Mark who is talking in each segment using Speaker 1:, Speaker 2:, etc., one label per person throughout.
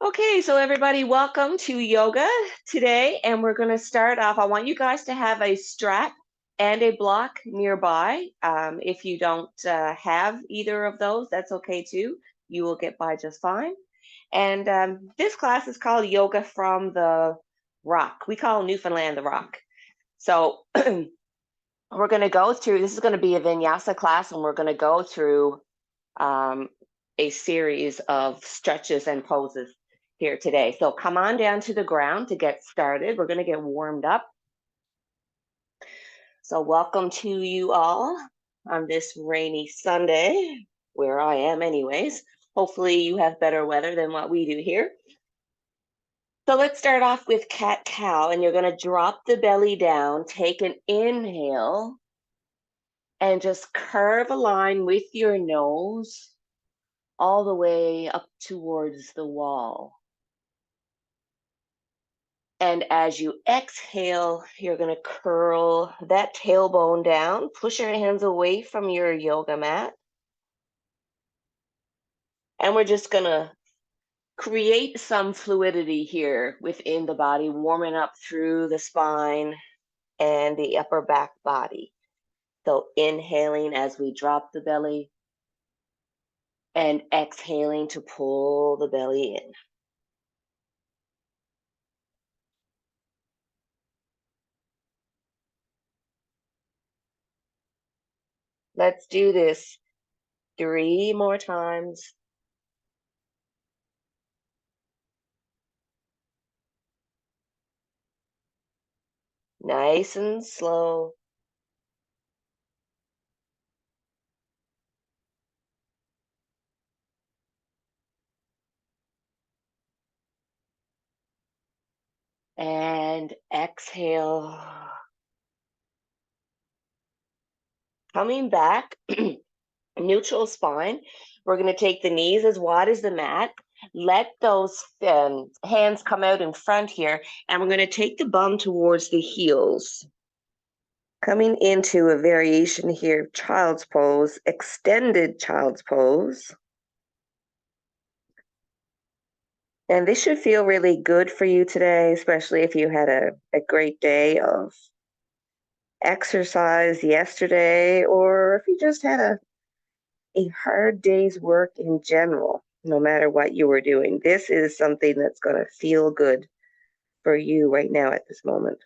Speaker 1: Okay, so everybody, welcome to yoga today. And we're going to start off. I want you guys to have a strap and a block nearby. If you don't have either of those, that's okay too. You will get by just fine. And this class is called Yoga from the Rock. We call Newfoundland the Rock. So we're going to go through, this is going to be a vinyasa class, and we're going to go through a series of stretches and poses here today. So come on down to the ground to get started. We're going to get warmed up. So welcome to you all on this rainy Sunday, where I am anyways. Hopefully you have better weather than what we do here. So let's start off with cat-cow, and you're going to drop the belly down, take an inhale, and just curve a line with your nose all the way up towards the wall. And as you exhale, you're going to curl that tailbone down, push your hands away from your yoga mat. And we're just going to create some fluidity here within the body, warming up through the spine and the upper back body. So inhaling as we drop the belly and exhaling to pull the belly in. Let's do this 3 more times. Nice and slow. And exhale. Coming back, neutral spine. We're going to take the knees as wide as the mat. Let those hands come out in front here. And we're going to take the bum towards the heels. Coming into a variation here, child's pose, extended child's pose. And this should feel really good for you today, especially if you had a great day of exercise yesterday, or if you just had a hard day's work in general, no matter what you were doing. This is something that's going to feel good for you right now at this moment.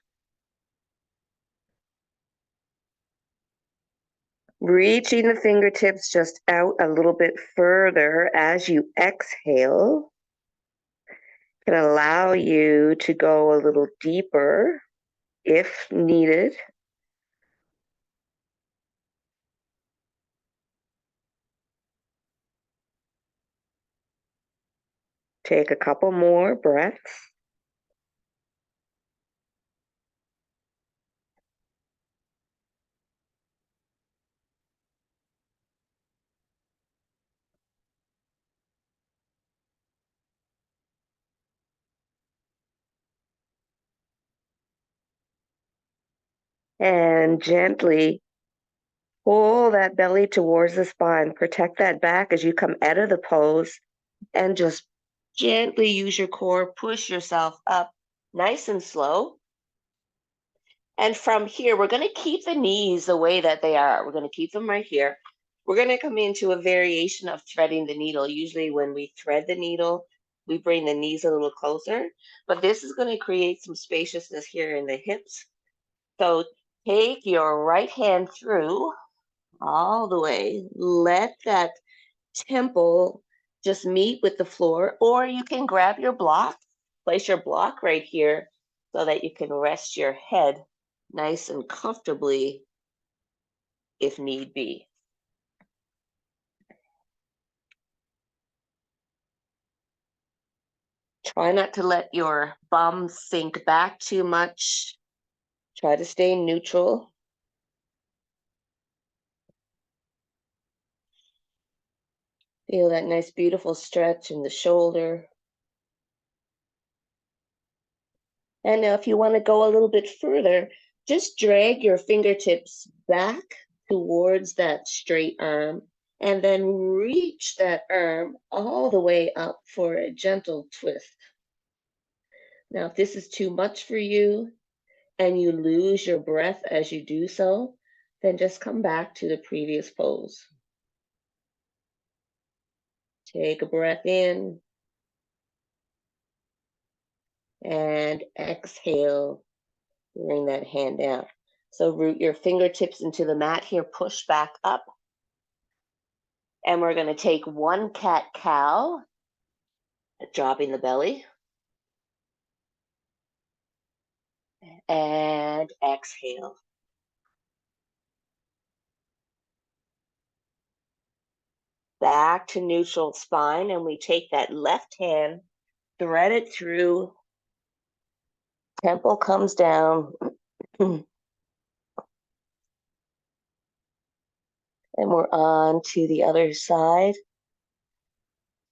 Speaker 1: Reaching the fingertips just out a little bit further as you exhale can allow you to go a little deeper if needed. Take a couple more breaths. And gently pull that belly towards the spine. Protect that back as you come out of the pose, and just gently use your core, push yourself up nice and slow. And from here, we're going to keep the knees the way that they are. We're going to keep them right here. We're going to come into a variation of threading the needle. Usually when we thread the needle, we bring the knees a little closer, but this is going to create some spaciousness here in the hips. So take your right hand through all the way. Let that temple just meet with the floor, or you can grab your block, place your block right here so that you can rest your head nice and comfortably if need be. Try not to let your bum sink back too much. Try to stay neutral. Feel that nice, beautiful stretch in the shoulder. And now if you want to go a little bit further, just drag your fingertips back towards that straight arm And then reach that arm all the way up for a gentle twist. Now, if this is too much for you and you lose your breath as you do so, then just come back to the previous pose. Take a breath in and exhale. Bring that hand down. So root your fingertips into the mat here, push back up. And we're going to take one cat-cow, dropping the belly. And exhale. Back to neutral spine, and we take that left hand, thread it through, temple comes down, and we're on to the other side,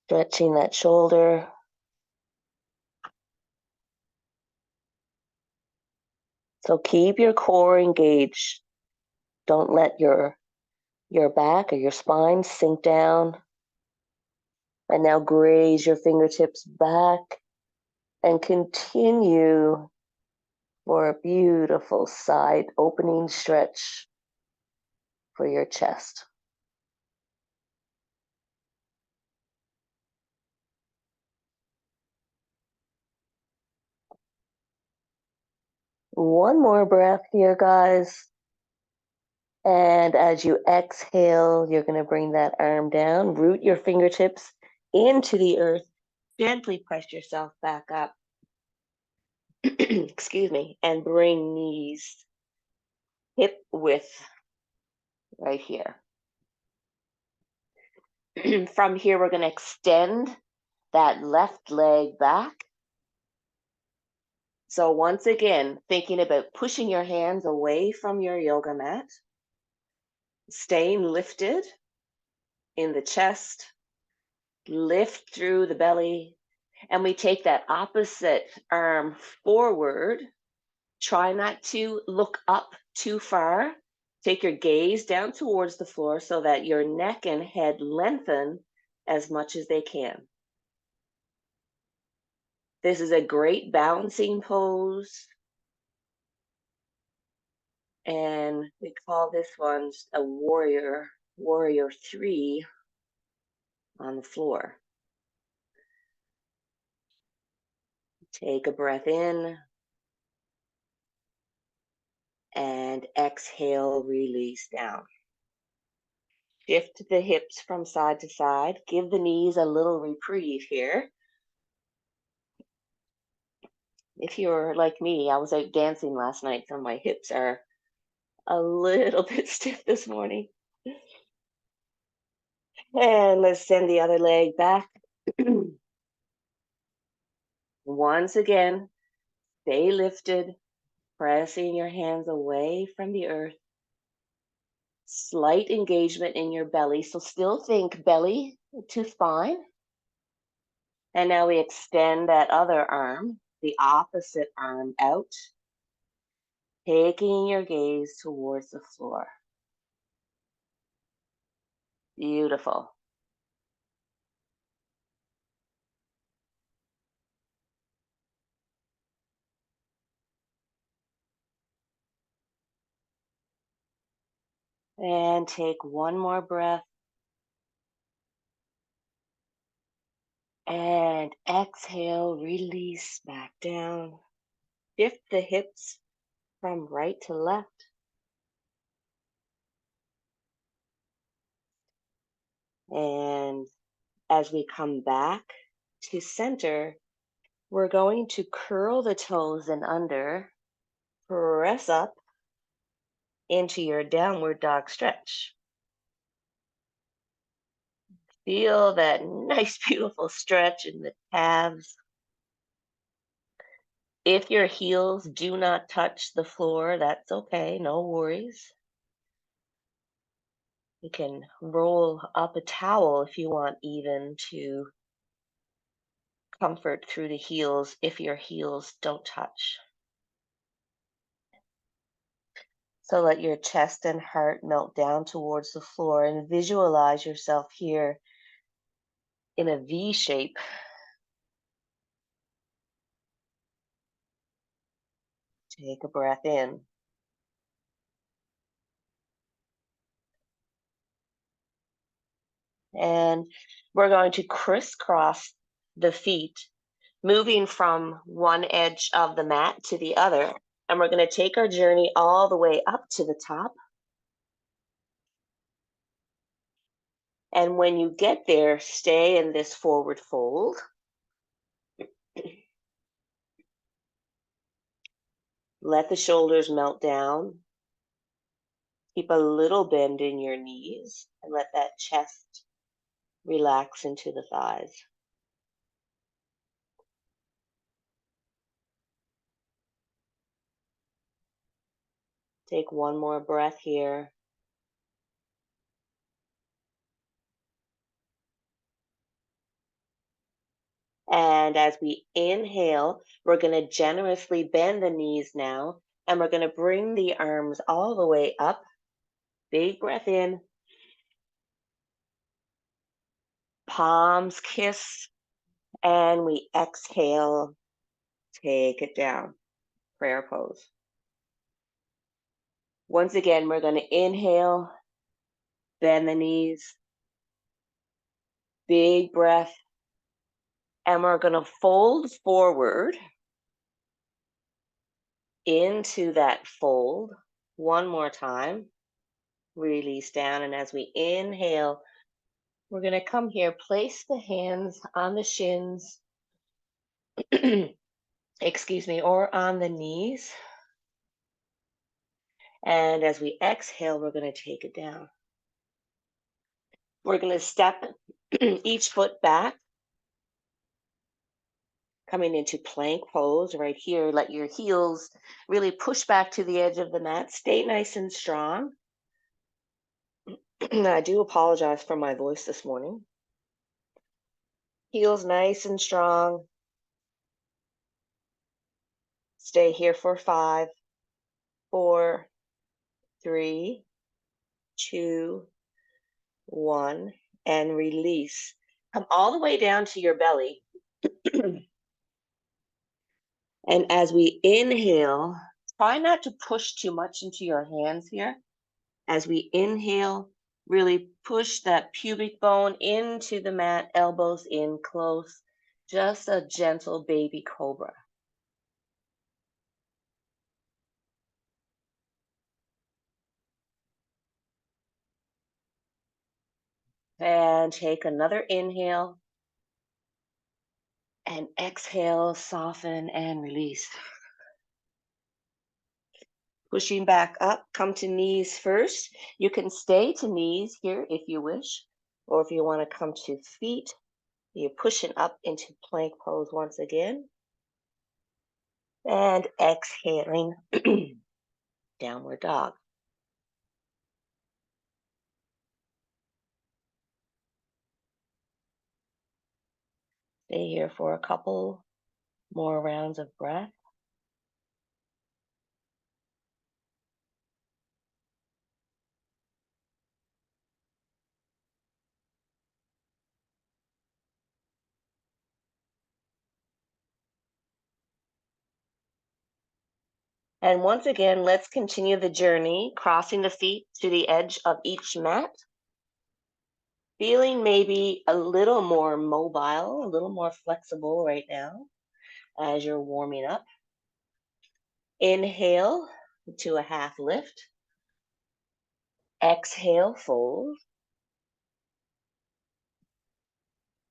Speaker 1: stretching that shoulder. So keep your core engaged. Don't let your back or your spine sink down. And now graze your fingertips back and continue for a beautiful side opening stretch for your chest. One more breath here, guys. And as you exhale, you're going to bring that arm down, root your fingertips into the earth, gently press yourself back up. Excuse me, and bring knees hip width right here. From here, we're going to extend that left leg back. So once again, thinking about pushing your hands away from your yoga mat, staying lifted in the chest, lift through the belly, and we take that opposite arm forward. Try not to look up too far. Take your gaze down towards the floor so that your neck and head lengthen as much as they can. This is a great balancing pose. And we call this one a warrior 3 on the floor. Take a breath in and exhale, release down. Shift the hips from side to side. Give the knees a little reprieve here. If you're like me, I was out dancing last night, so my hips are a little bit stiff this morning. And let's send the other leg back. Once again, stay lifted, pressing your hands away from the earth. Slight engagement in your belly, so still think belly to spine. And now we extend that other arm, the opposite arm out, taking your gaze towards the floor. Beautiful. And take one more breath. And exhale, release back down. Shift the hips from right to left. And as we come back to center, we're going to curl the toes and under, press up into your downward dog stretch. Feel that nice, beautiful stretch in the calves. If your heels do not touch the floor, that's okay, no worries. You can roll up a towel if you want even to comfort through the heels if your heels don't touch. So let your chest and heart melt down towards the floor and visualize yourself here in a V shape. Take a breath in. And we're going to crisscross the feet, moving from one edge of the mat to the other. And we're going to take our journey all the way up to the top. And when you get there, stay in this forward fold. Let the shoulders melt down. Keep a little bend in your knees and let that chest relax into the thighs. Take one more breath here. And as we inhale, we're going to generously bend the knees now, and we're going to bring the arms all the way up. Big breath in. Palms kiss, and we exhale. Take it down. Prayer pose. Once again, we're going to inhale, bend the knees, big breath, and we're going to fold forward into that fold. One more time. Release down, and as we inhale, we're going to come here, place the hands on the shins, excuse me, or on the knees. And as we exhale, we're going to take it down. We're going to step each foot back, coming into plank pose right here. Let your heels really push back to the edge of the mat. Stay nice and strong. I do apologize for my voice this morning. Heels nice and strong. Stay here for 5, 4, 3, 2, 1, and release. Come all the way down to your belly. And as we inhale, try not to push too much into your hands here. As we inhale, really push that pubic bone into the mat, elbows in close, just a gentle baby cobra. And take another inhale. And exhale, soften and release. Pushing back up, come to knees first. You can stay to knees here if you wish, or if you want to come to feet, you're pushing up into plank pose once again. And exhaling, downward dog. Stay here for a couple more rounds of breath. And once again, let's continue the journey, crossing the feet to the edge of each mat. Feeling maybe a little more mobile, a little more flexible right now as you're warming up. Inhale to a half lift. Exhale, fold.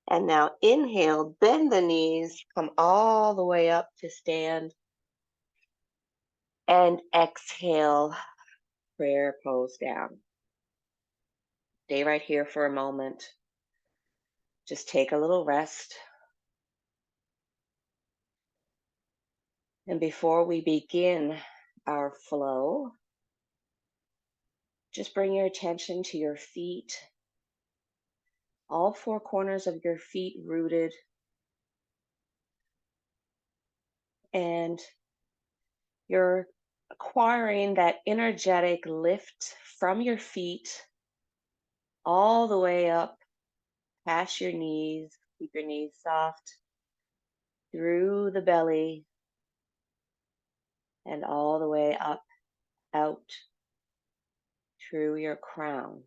Speaker 1: And now inhale, bend the knees, come all the way up to stand. And exhale, prayer pose down. Stay right here for a moment. Just take a little rest. And before we begin our flow, just bring your attention to your feet. All 4 corners of your feet rooted. And your acquiring that energetic lift from your feet all the way up past your knees. Keep your knees soft through the belly and all the way up out through your crown.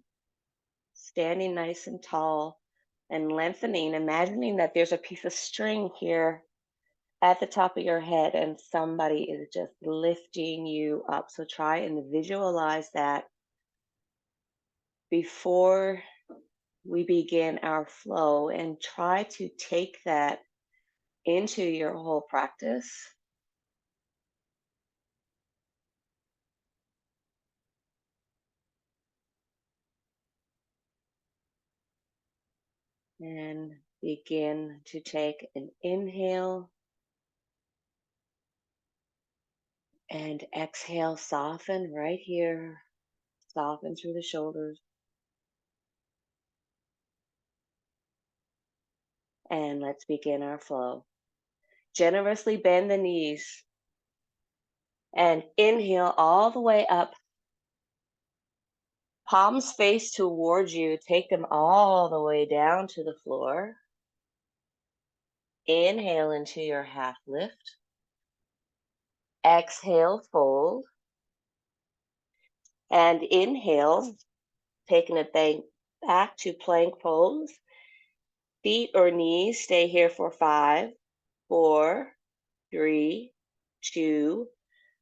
Speaker 1: Standing nice and tall and lengthening, imagining that there's a piece of string here at the top of your head and somebody is just lifting you up. So try and visualize that before we begin our flow, and try to take that into your whole practice. And begin to take an inhale and exhale. Soften right here. Soften through the shoulders. And let's begin our flow. Generously bend the knees and inhale all the way up. Palms face towards you. Take them all the way down to the floor. Inhale into your half lift. Exhale, fold. And inhale, taking it back to plank pose. Feet or knees stay here for 5, 4, 3, 2,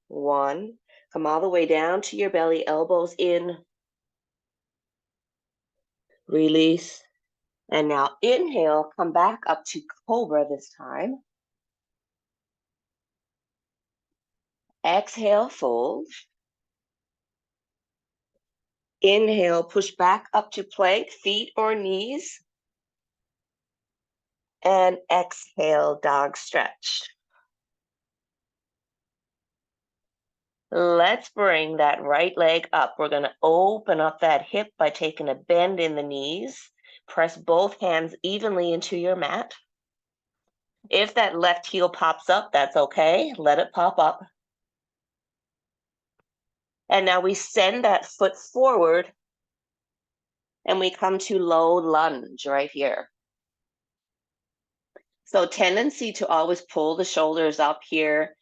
Speaker 1: 1. Come all the way down to your belly, elbows in. Release. And now inhale, come back up to cobra this time. Exhale, fold. Inhale, push back up to plank, feet or knees. And exhale, dog stretch. Let's bring that right leg up. We're going to open up that hip by taking a bend in the knees. Press both hands evenly into your mat. If that left heel pops up, that's okay. Let it pop up. And now we send that foot forward and we come to low lunge right here. So tendency to always pull the shoulders up here.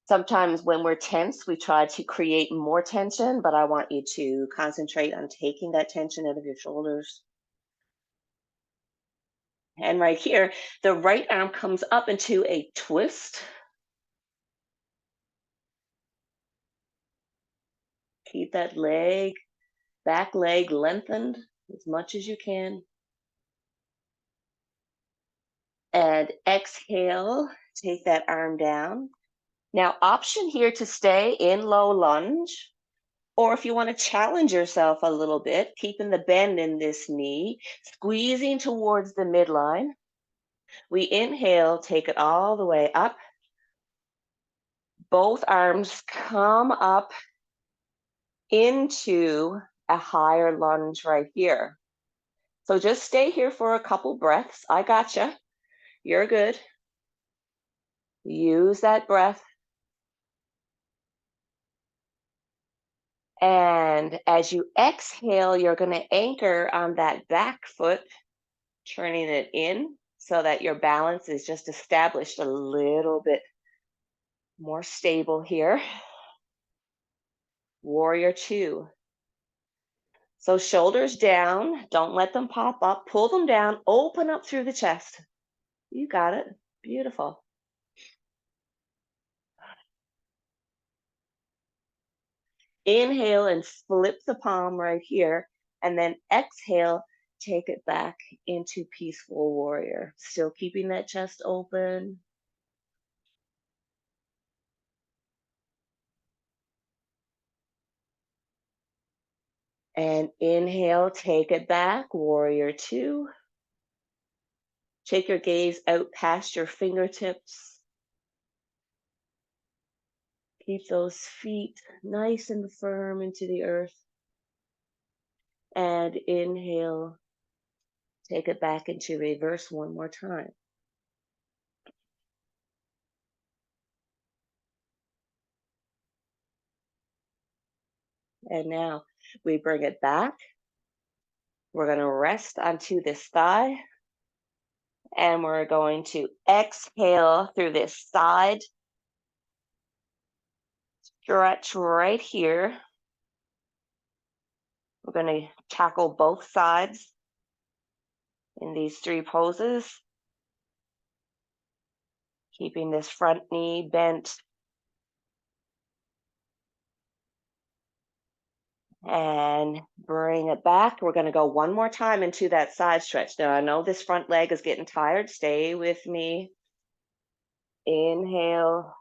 Speaker 1: Sometimes when we're tense, we try to create more tension, but I want you to concentrate on taking that tension out of your shoulders. And right here, the right arm comes up into a twist. Keep that back leg lengthened as much as you can. And exhale, take that arm down. Now, option here to stay in low lunge, or if you want to challenge yourself a little bit, keeping the bend in this knee, squeezing towards the midline. We inhale, take it all the way up. Both arms come up into a higher lunge right here. So just stay here for a couple breaths. I gotcha. You're good. Use that breath. And as you exhale, you're going to anchor on that back foot, turning it in so that your balance is just established a little bit more stable here. Warrior 2. So shoulders down, don't let them pop up, pull them down, open up through the chest. You got it. Beautiful. Inhale and flip the palm right here, and then exhale, take it back into peaceful warrior. Still keeping that chest open. And inhale, take it back, warrior 2. Take your gaze out past your fingertips. Keep those feet nice and firm into the earth. And inhale, take it back into reverse one more time. And now we bring it back. We're going to rest onto this thigh. And we're going to exhale through this side. Stretch right here. We're going to tackle both sides in these 3 poses. Keeping this front knee bent. And bring it back. We're going to go one more time into that side stretch. Now, I know this front leg is getting tired. Stay with me. Inhale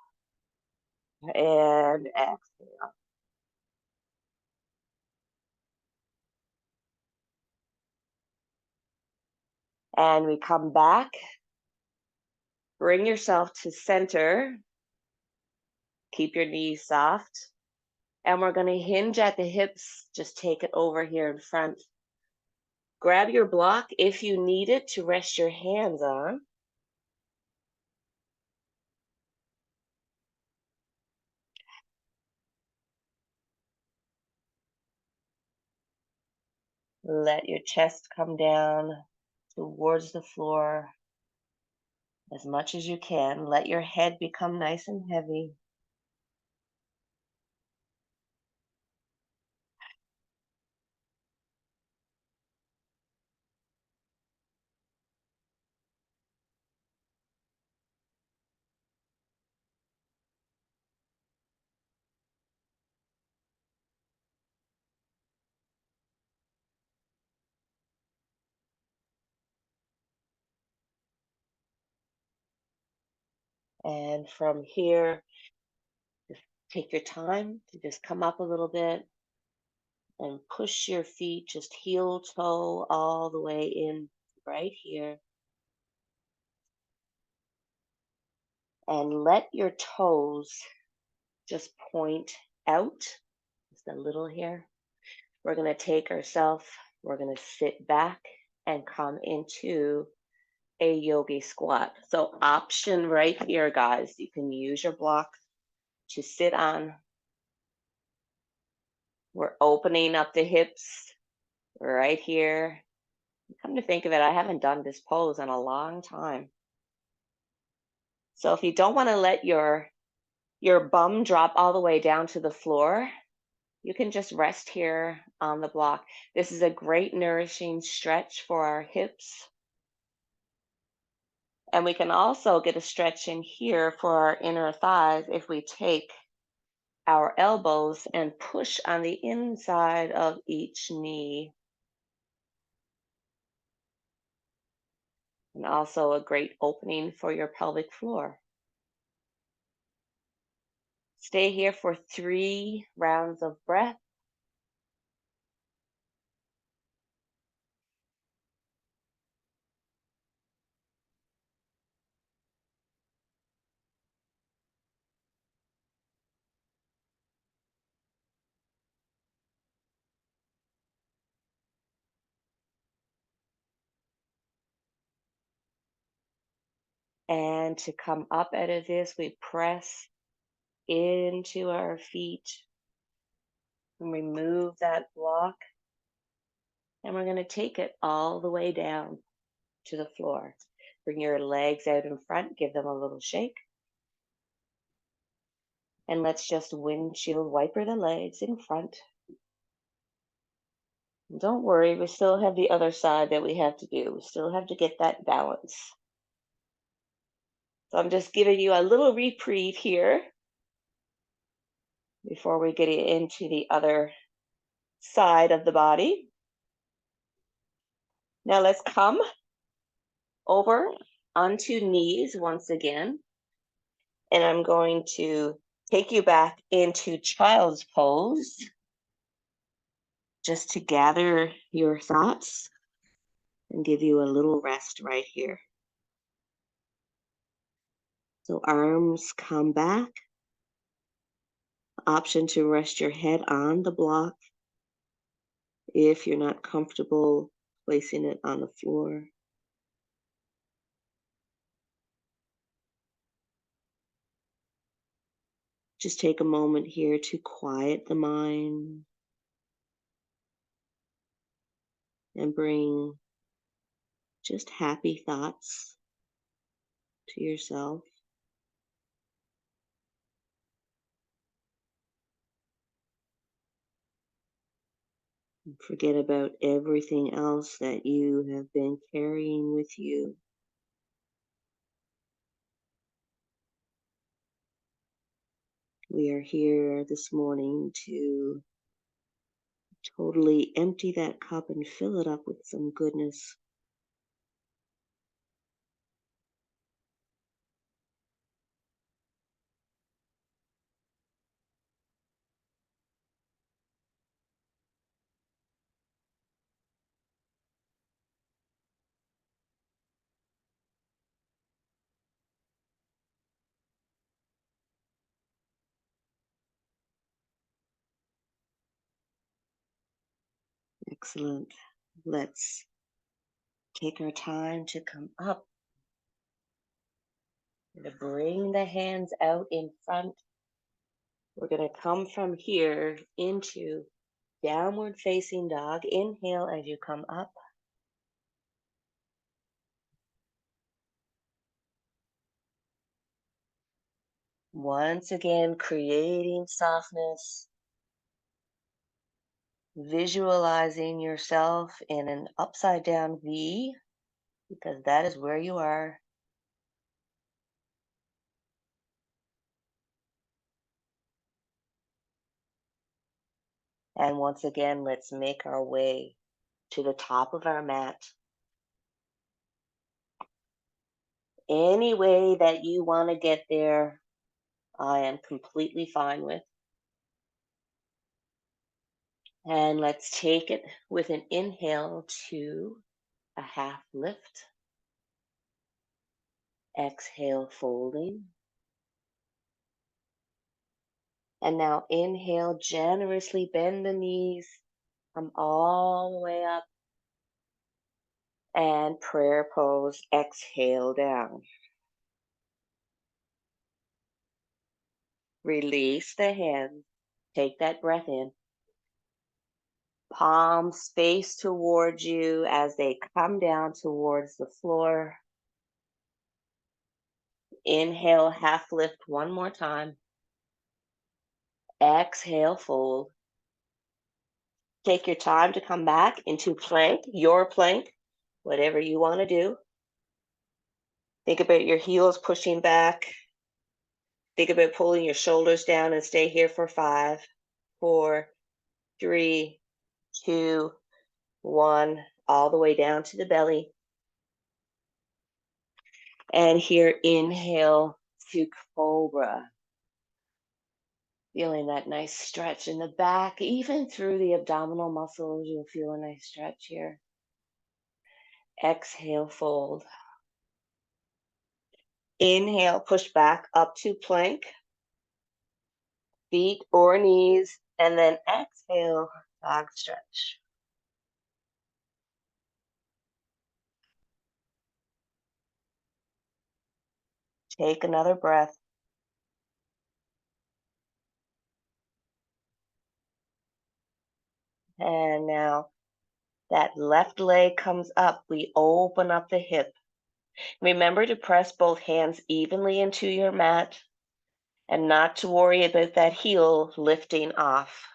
Speaker 1: and exhale. And we come back. Bring yourself to center. Keep your knees soft. And we're going to hinge at the hips. Just take it over here in front. Grab your block if you need it to rest your hands on. Let your chest come down towards the floor as much as you can. Let your head become nice and heavy. And from here, just take your time to just come up a little bit and push your feet, just heel toe all the way in right here. And let your toes just point out just a little here. We're going to take ourselves, we're going to sit back and come into a yogi squat. So option right here, guys, you can use your block to sit on. We're opening up the hips right here. Come to think of it, I haven't done this pose in a long time. So if you don't want to let your bum drop all the way down to the floor, you can just rest here on the block. This is a great nourishing stretch for our hips. And we can also get a stretch in here for our inner thighs if we take our elbows and push on the inside of each knee. And also a great opening for your pelvic floor. Stay here for 3 rounds of breath. And to come up out of this, we press into our feet and remove that block. And we're going to take it all the way down to the floor. Bring your legs out in front, give them a little shake. And let's just windshield wiper the legs in front. Don't worry, we still have the other side that we have to do. We still have to get that balance. So I'm just giving you a little reprieve here before we get into the other side of the body. Now let's come over onto knees once again. And I'm going to take you back into child's pose just to gather your thoughts and give you a little rest right here. So arms come back. Option to rest your head on the block if you're not comfortable placing it on the floor. Just take a moment here to quiet the mind and bring just happy thoughts to yourself. Forget about everything else that you have been carrying with you. We are here this morning to totally empty that cup and fill it up with some goodness. Excellent. Let's take our time to come up and to bring the hands out in front. We're going to come from here into downward facing dog. Inhale as you come up. Once again, creating softness, visualizing yourself in an upside down V, because that is where you are. And once again, let's make our way to the top of our mat. Any way that you want to get there, I am completely fine with. And let's take it with an inhale to a half lift. Exhale, folding. And now inhale, generously bend the knees, come all the way up. And prayer pose, exhale down. Release the hands. Take that breath in. Palms face towards you as they come down towards the floor. Inhale, half lift one more time. Exhale, fold. Take your time to come back into plank, your plank, whatever you want to do. Think about your heels pushing back. Think about pulling your shoulders down and stay here for 5, 4, 3, 2, 1, all the way down to the belly. And here, inhale to cobra. Feeling that nice stretch in the back, even through the abdominal muscles, you'll feel a nice stretch here. Exhale, fold. Inhale, push back up to plank, feet or knees, and then exhale, dog stretch. Take another breath. And now that left leg comes up. We open up the hip. Remember to press both hands evenly into your mat and not to worry about that heel lifting off.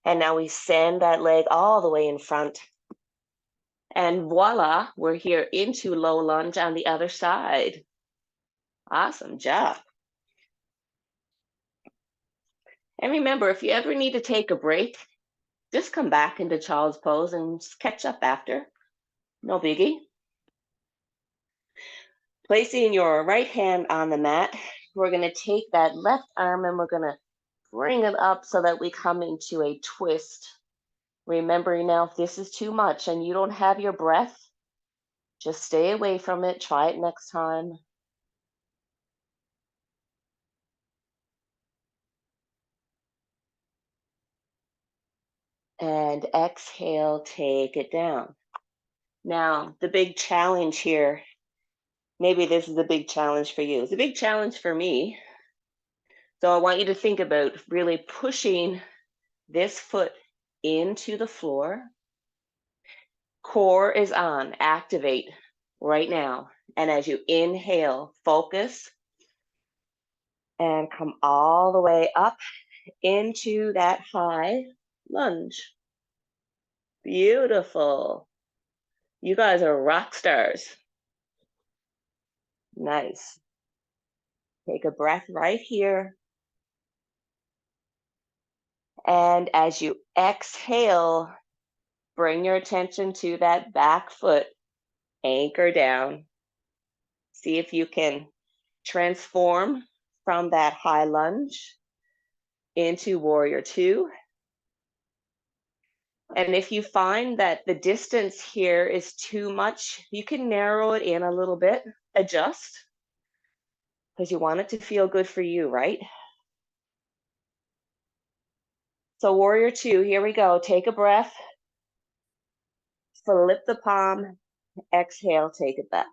Speaker 1: And now we send that leg all the way in front. And voila, we're here into low lunge on the other side. Awesome job. And remember, if you ever need to take a break, just come back into child's pose and catch up after. No biggie. Placing your right hand on the mat, we're going to take that left arm and we're going to bring it up so that we come into a twist. Remembering now, if this is too much and you don't have your breath, just stay away from it. Try it next time. And exhale, take it down. Now, the big challenge here, maybe this is a big challenge for you. It's a big challenge for me. So I want you to think about really pushing this foot into the floor Core is on, activate right now. And as you inhale, focus and come all the way up into that high lunge. Beautiful. You guys are rock stars. Nice. Take a breath right here. And as you exhale, bring your attention to that back foot. Anchor down. See if you can transform from that high lunge into warrior two. And if you find that the distance here is too much, you can narrow it in a little bit, adjust, because you want it to feel good for you, right? So warrior two, here we go. Take a breath, flip the palm, exhale, take it back.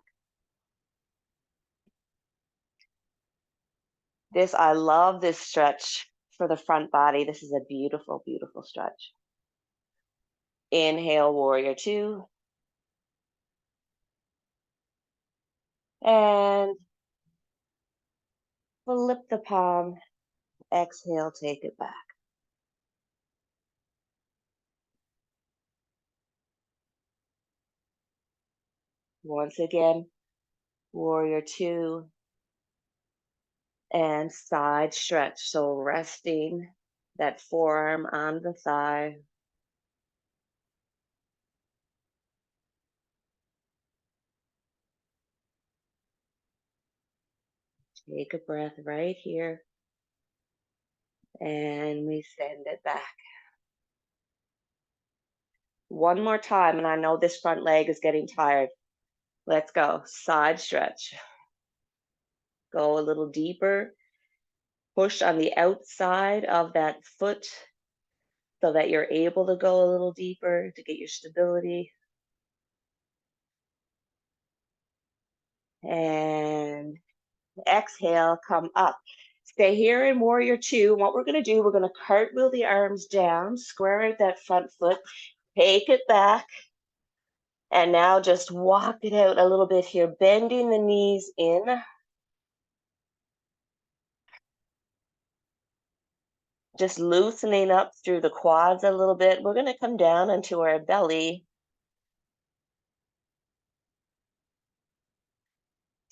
Speaker 1: I love this stretch for the front body. This is a beautiful, beautiful stretch. Inhale, warrior two. And flip the palm, exhale, take it back. Once again, warrior two. And side stretch. So resting that forearm on the thigh. Take a breath right here. And we send it back. One more time, and I know this front leg is getting tired. Let's go. Side stretch. Go a little deeper. Push on the outside of that foot so that you're able to go a little deeper to get your stability. And exhale, come up. Stay here in warrior two. What we're going to do, we're going to cartwheel the arms down, square out that front foot, take it back, and now just walk it out a little bit here, bending the knees in. Just loosening up through the quads a little bit. We're going to come down into our belly.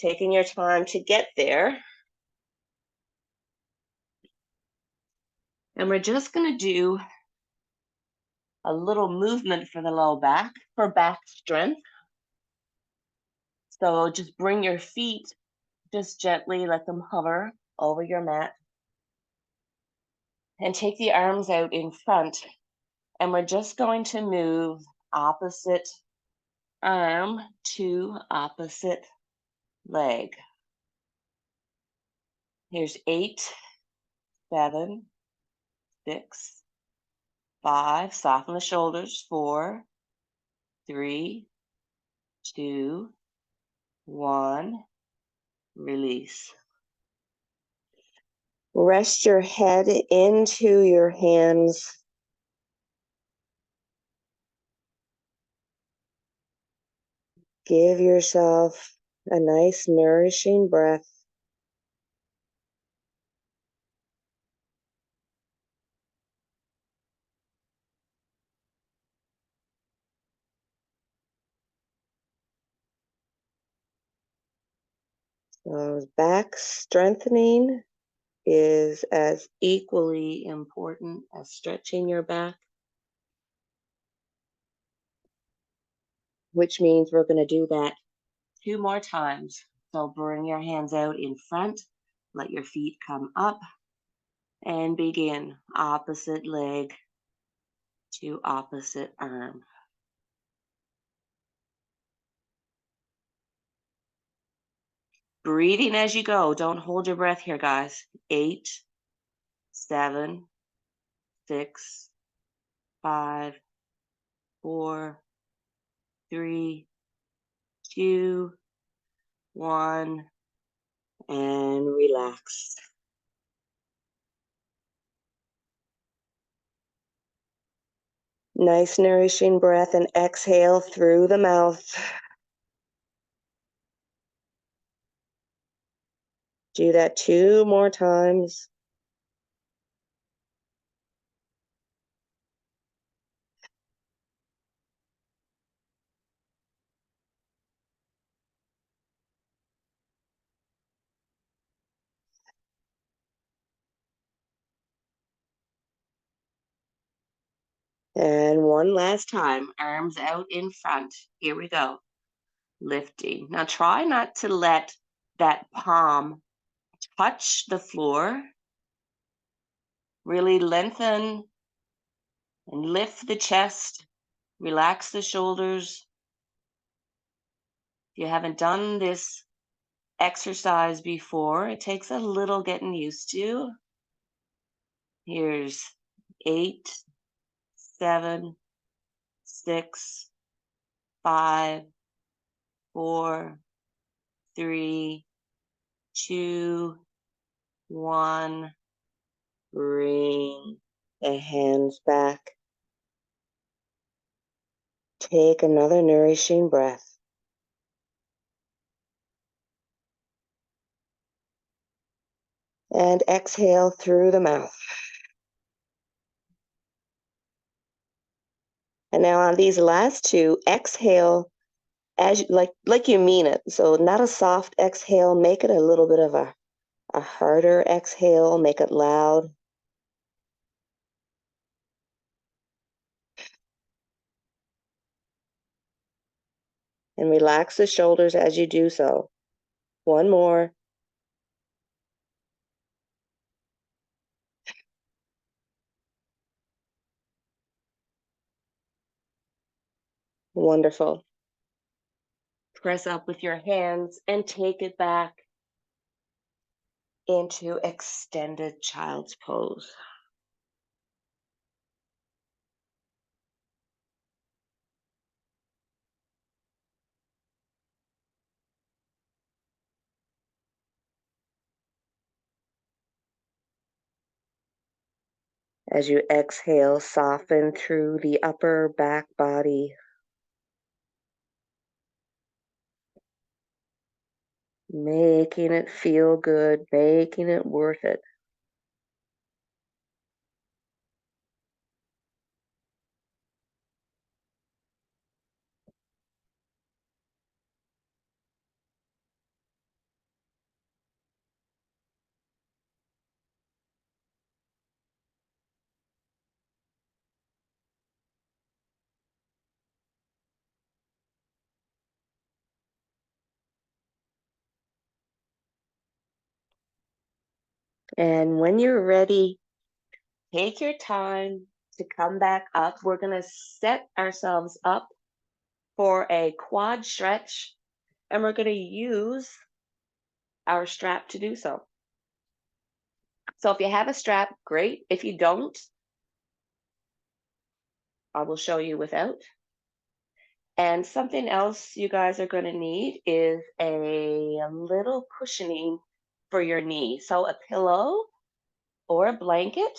Speaker 1: Taking your time to get there. And we're just going to do a little movement for the low back, for back strength. So just bring your feet, just gently let them hover over your mat. And take the arms out in front. And we're just going to move opposite arm to opposite leg. Here's 8, 7, 6, 5. Soften the shoulders. 4, 3, 2, 1. Release. Rest your head into your hands. Give yourself a nice nourishing breath. So back strengthening is as equally important as stretching your back, which means we're going to do that 2 more times. So bring your hands out in front, let your feet come up, and begin opposite leg to opposite arm. Breathing as you go. Don't hold your breath here, guys. 8, 7, 6, 5, 4, 3, 2, 1, and relax. Nice nourishing breath and exhale through the mouth. Do that 2 more times. And one last time, arms out in front. Here we go. Lifting. Now try not to let that palm touch the floor. Really lengthen and lift the chest. Relax the shoulders. If you haven't done this exercise before, it takes a little getting used to. Here's 8, 7, 6, 5, 4, 3, 2, 1. Bring the hands back. Take another nourishing breath. And exhale through the mouth. And now on these last two, exhale as like you mean it. So not a soft exhale, make it a little bit of a harder exhale, make it loud. And relax the shoulders as you do so. One more. Wonderful. Press up with your hands and take it back into extended child's pose. As you exhale, soften through the upper back body. Making it feel good, making it worth it. And when you're ready, take your time to come back up. We're going to set ourselves up for a quad stretch, and we're going to use our strap to do so. So if you have a strap, great. If you don't, I will show you without. And something else you guys are going to need is a little cushioning for your knee. So a pillow or a blanket.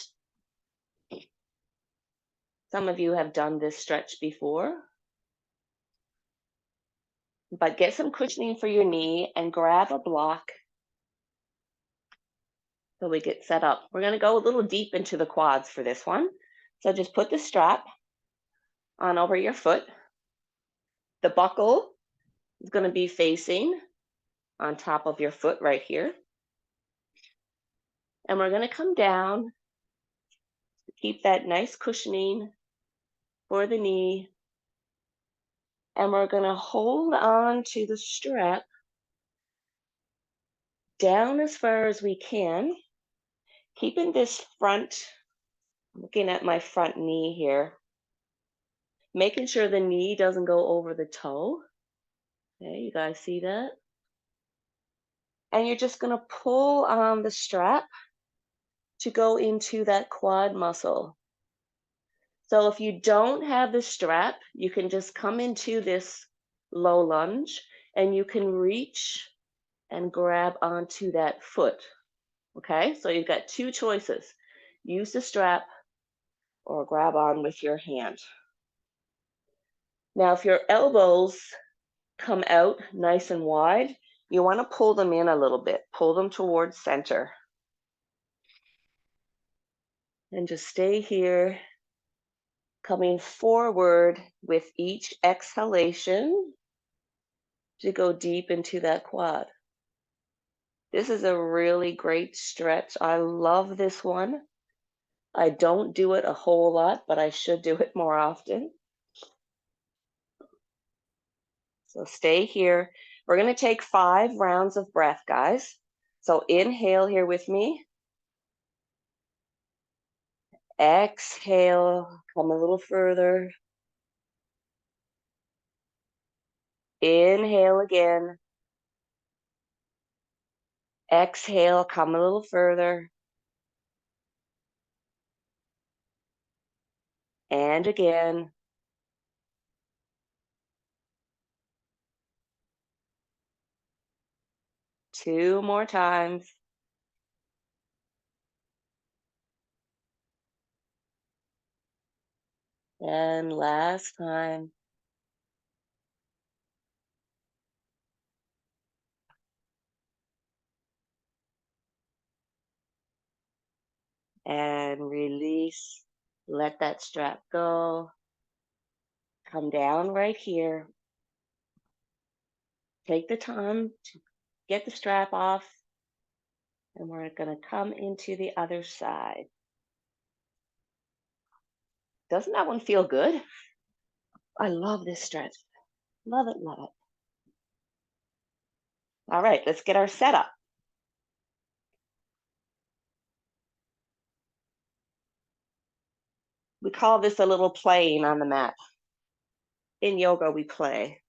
Speaker 1: Some of you have done this stretch before. But get some cushioning for your knee and grab a block so we get set up. We're going to go a little deep into the quads for this one. So just put the strap on over your foot. The buckle is going to be facing on top of your foot right here. And we're going to come down to keep that nice cushioning for the knee. And we're going to hold on to the strap down as far as we can, keeping this front, looking at my front knee here, making sure the knee doesn't go over the toe. Okay, you guys see that? And you're just going to pull on the strap to go into that quad muscle. So if you don't have the strap, you can just come into this low lunge and you can reach and grab onto that foot. Okay, so you've got two choices. Use the strap or grab on with your hand. Now, if your elbows come out nice and wide, you want to pull them in a little bit. Pull them towards center. And just stay here, coming forward with each exhalation to go deep into that quad. This is a really great stretch. I love this one. I don't do it a whole lot, but I should do it more often. So stay here. We're going to take 5 rounds of breath, guys. So inhale here with me. Exhale, come a little further. Inhale again. Exhale, come a little further. And again. Two more times. And last time. And release. Let that strap go. Come down right here. Take the time to get the strap off. And we're going to come into the other side. Doesn't that one feel good? I love this stretch. Love it, love it. All right, let's get our setup. We call this a little playing on the mat. In yoga, we play.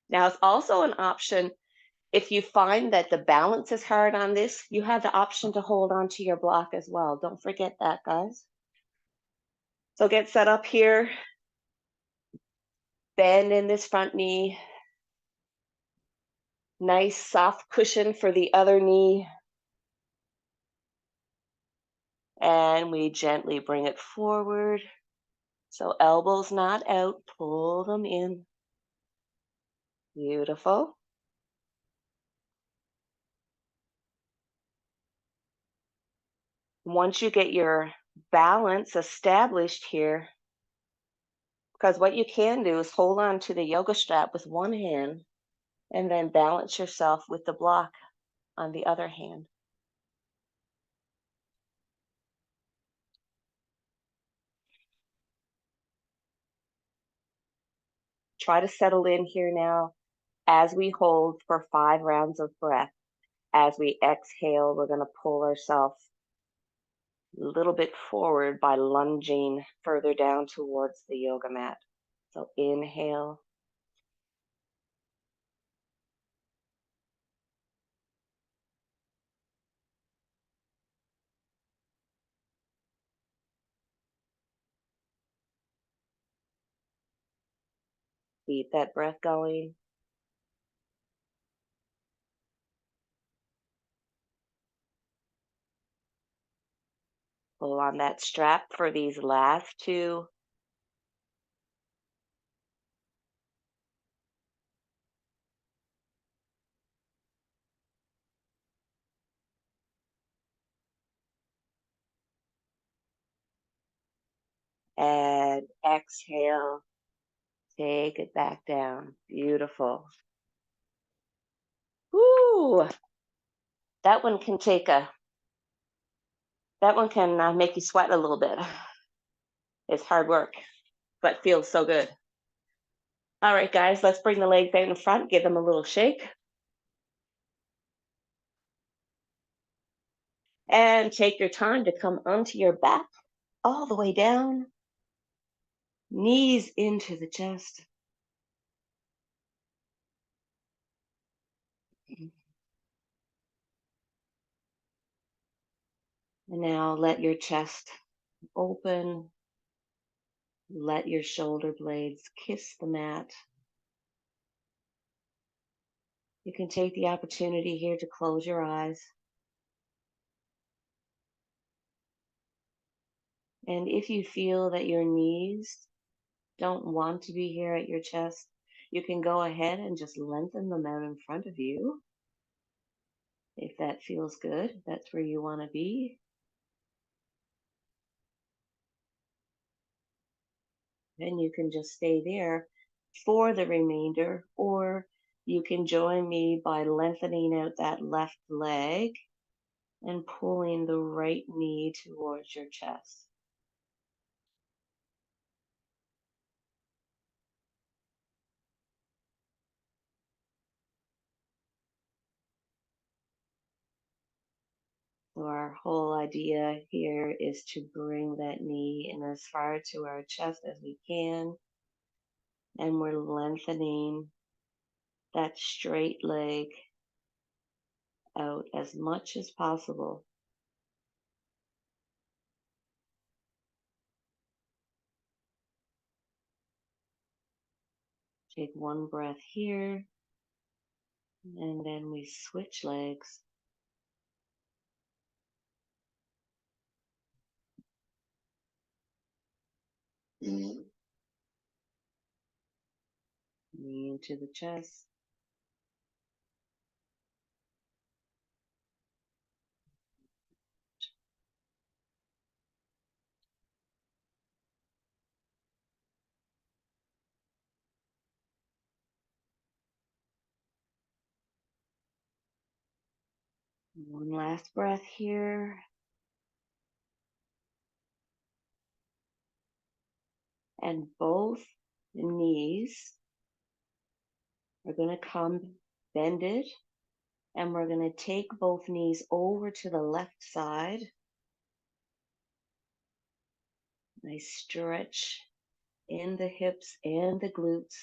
Speaker 1: Now, it's also an option. If you find that the balance is hard on this, you have the option to hold on to your block as well. Don't forget that, guys. So get set up here. Bend in this front knee. Nice soft cushion for the other knee. And we gently bring it forward. So elbows not out, pull them in. Beautiful. Once you get your balance established here, because what you can do is hold on to the yoga strap with one hand and then balance yourself with the block on the other hand. Try to settle in here now as we hold for 5 rounds of breath. As we exhale, we're going to pull ourselves a little bit forward by lunging further down towards the yoga mat. So inhale. Keep that breath going. Pull on that strap for these last 2. And exhale. Take it back down. Beautiful. Woo! That one can make you sweat a little bit. It's hard work, but feels so good. All right, guys, let's bring the legs out in front, give them a little shake. And take your time to come onto your back, all the way down. Knees into the chest. And now let your chest open. Let your shoulder blades kiss the mat. You can take the opportunity here to close your eyes. And if you feel that your knees don't want to be here at your chest, you can go ahead and just lengthen them out in front of you. If that feels good, that's where you want to be. Then you can just stay there for the remainder, or you can join me by lengthening out that left leg and pulling the right knee towards your chest. So our whole idea here is to bring that knee in as far to our chest as we can, and we're lengthening that straight leg out as much as possible. Take one breath here, and then we switch legs. Knee into the chest. One last breath here. And both knees are going to come bended, and we're going to take both knees over to the left side. Nice stretch in the hips and the glutes.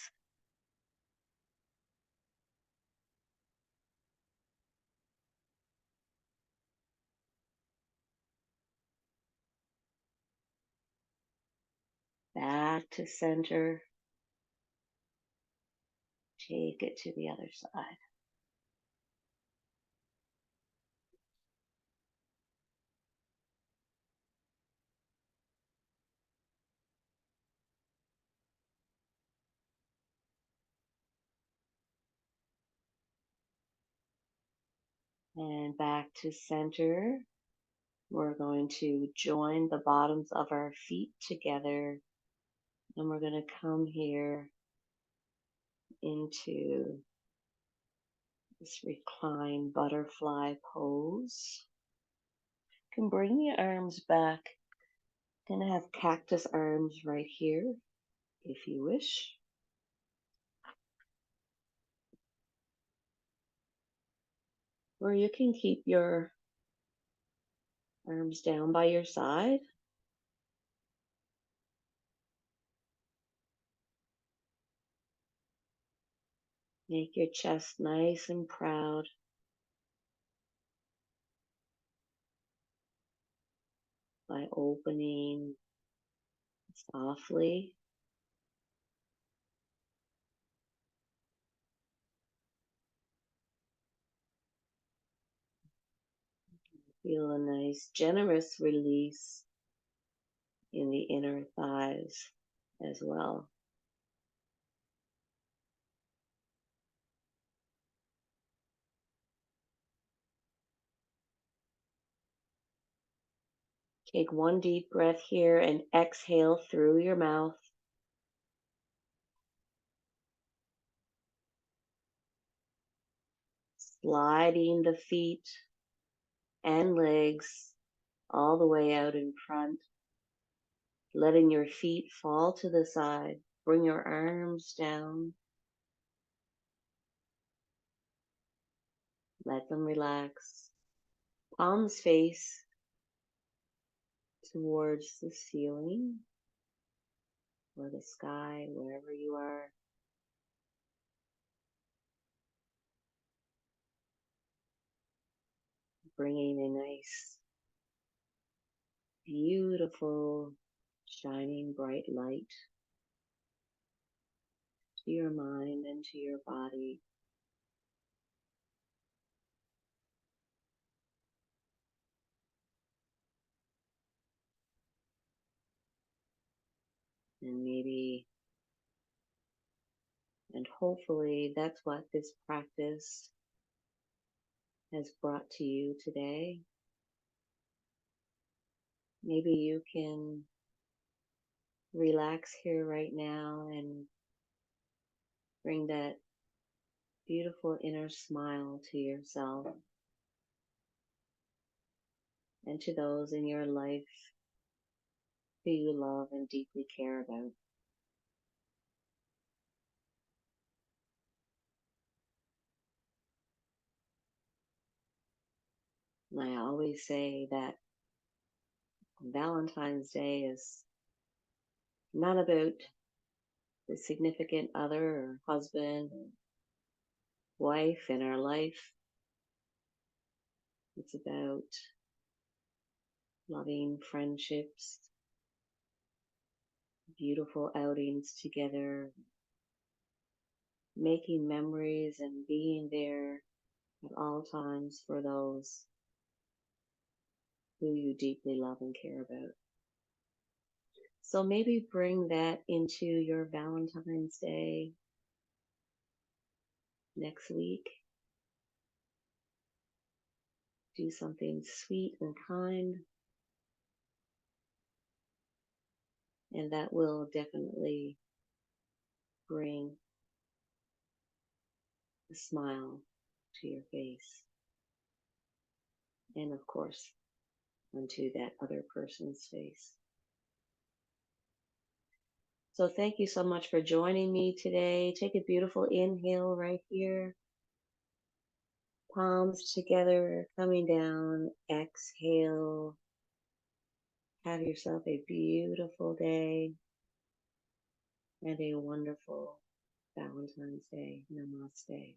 Speaker 1: Back to center. Take it to the other side. And back to center. We're going to join the bottoms of our feet together, and we're going to come here into this reclined butterfly pose. You can bring the arms back. Gonna have cactus arms right here if you wish. Or you can keep your arms down by your side. Make your chest nice and proud by opening softly. Feel a nice, generous release in the inner thighs as well. Take one deep breath here and exhale through your mouth. Sliding the feet and legs all the way out in front. Letting your feet fall to the side. Bring your arms down. Let them relax. Palms face towards the ceiling or the sky, wherever you are. Bringing a nice, beautiful, shining bright light to your mind and to your body. And maybe, and hopefully, that's what this practice has brought to you today. Maybe you can relax here right now and bring that beautiful inner smile to yourself and to those in your life who you love and deeply care about. And I always say that Valentine's Day is not about the significant other or husband or wife in our life. It's about loving friendships, beautiful outings together, making memories and being there at all times for those who you deeply love and care about. So maybe bring that into your Valentine's Day next week. Do something sweet and kind, and that will definitely bring a smile to your face. And of course, onto that other person's face. So thank you so much for joining me today. Take a beautiful inhale right here. Palms together, coming down. Exhale. Have yourself a beautiful day and a wonderful Valentine's Day. Namaste.